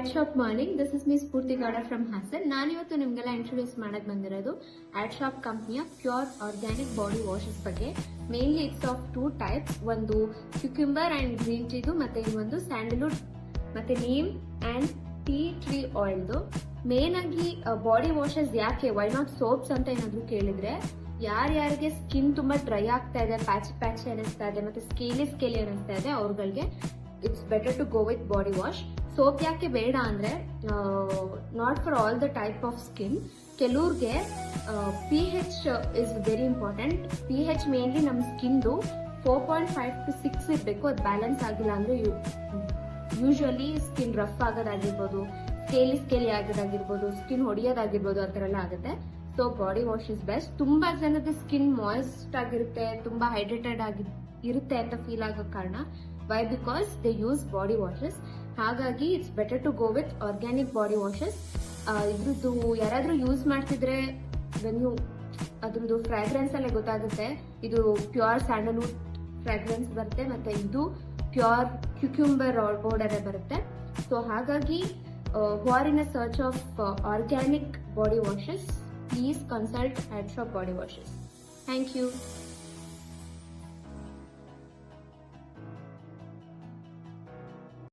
Add shop morning. This is me Spoorthi Gowda from Hassan. ನಾನಿವತ್ತು ನಿಮಗೆಲ್ಲ introduce ಮಾಡಕ್ ಬಂದಿರೋದು ಆಡ್ ಶಾಪ್ ಕಂಪ್ನಿಯ ಪ್ಯೂರ್ ಆರ್ಗ್ಯಾನಿಕ್ ಬಾಡಿ ವಾಷಸ್ ಬಗ್ಗೆ. Mainly it's of 2 types. ಒಂದು ಕ್ಯುಕ್ಯುಂಬರ್ ಅಂಡ್ ಗ್ರೀನ್ ಟೀದು, ಮತ್ತೆ ಇನ್ನೊಂದು ಸ್ಯಾಂಡಲ್ವುಡ್ ಮತ್ತೆ ನೀಮ್ ಅಂಡ್ ಟೀ ಟ್ರೀ ಆಯಿಲ್ದು. ಮೇನ್ ಆಗಿ ಬಾಡಿ ವಾಷಸ್ ಯಾಕೆ, ವೈ ನಾಟ್ ಸೋಪ್ಸ್ ಅಂತ ಏನಾದ್ರು ಕೇಳಿದ್ರೆ, ಯಾರ್ಯಾರಿಗೆ ಸ್ಕಿನ್ ತುಂಬಾ ಡ್ರೈ ಆಗ್ತಾ ಇದೆ, ಪ್ಯಾಚಿ ಅನಿಸ್ತಾ ಇದೆ, ಮತ್ತೆ ಸ್ಕೇಲಿ ಅನಿಸ್ತಾ ಇದೆ, ಅವ್ರಗಳಿಗೆ it's better to go with body wash. Soap ಯಾಕೆ ಬೇಡ ಅಂದ್ರೆ, not for all the type of skin. ಕೆಲವ್ರಿಗೆ pH is very important. pH mainly ನಮ್ಮ ಸ್ಕಿನ್ದು 4.5 to 6 ಇರಬೇಕು. ಅದು ಬ್ಯಾಲೆನ್ಸ್ ಆಗಿಲ್ಲ ಅಂದ್ರೆ ಯೂಶುವಲಿ ಸ್ಕಿನ್ ರಫ್ ಆಗೋದಾಗಿರ್ಬೋದು, ಸ್ಕೇಲಿ ಆಗೋದಾಗಿರ್ಬೋದು, ಸ್ಕಿನ್ ಹೊಡಿಯೋದಾಗಿರ್ಬೋದು, ಆ ಥರ ಎಲ್ಲ ಆಗುತ್ತೆ. So body wash is best. ತುಂಬಾ ಜನದ ಸ್ಕಿನ್ ಮಾಯ್ಸ್ಟ್ ಆಗಿರುತ್ತೆ, ತುಂಬಾ ಹೈಡ್ರೇಟೆಡ್ ಆಗಿ ಇರುತ್ತೆ ಅಂತ ಫೀಲ್ ಆಗೋ ಕಾರಣ, why because they use body washes. ಹಾಗಾಗಿ it's better to go with organic body washes. ಇದ್ರದ್ದು ಯಾರಾದ್ರೂ ಯೂಸ್ ಮಾಡ್ತಿದ್ರೆ ನೀವು ಅದ್ರದ್ದು ಫ್ರಾಗ್ರೆನ್ಸ್ ಅಲ್ಲೇ ಗೊತ್ತಾಗುತ್ತೆ. ಇದು ಪ್ಯೂರ್ ಸ್ಯಾಂಡಲ್ವುಡ್ ಫ್ರಾಗ್ರೆನ್ಸ್ ಬರುತ್ತೆ, ಮತ್ತೆ ಇದು ಪ್ಯೂರ್ ಕ್ಯುಕ್ಯುಂಬರ್ ಪೌಡರ್ ಬರುತ್ತೆ. ಸೊ ಹಾಗಾಗಿ who are in a search of organic body washes, please consult Ad Shop Body Washes. Thank you.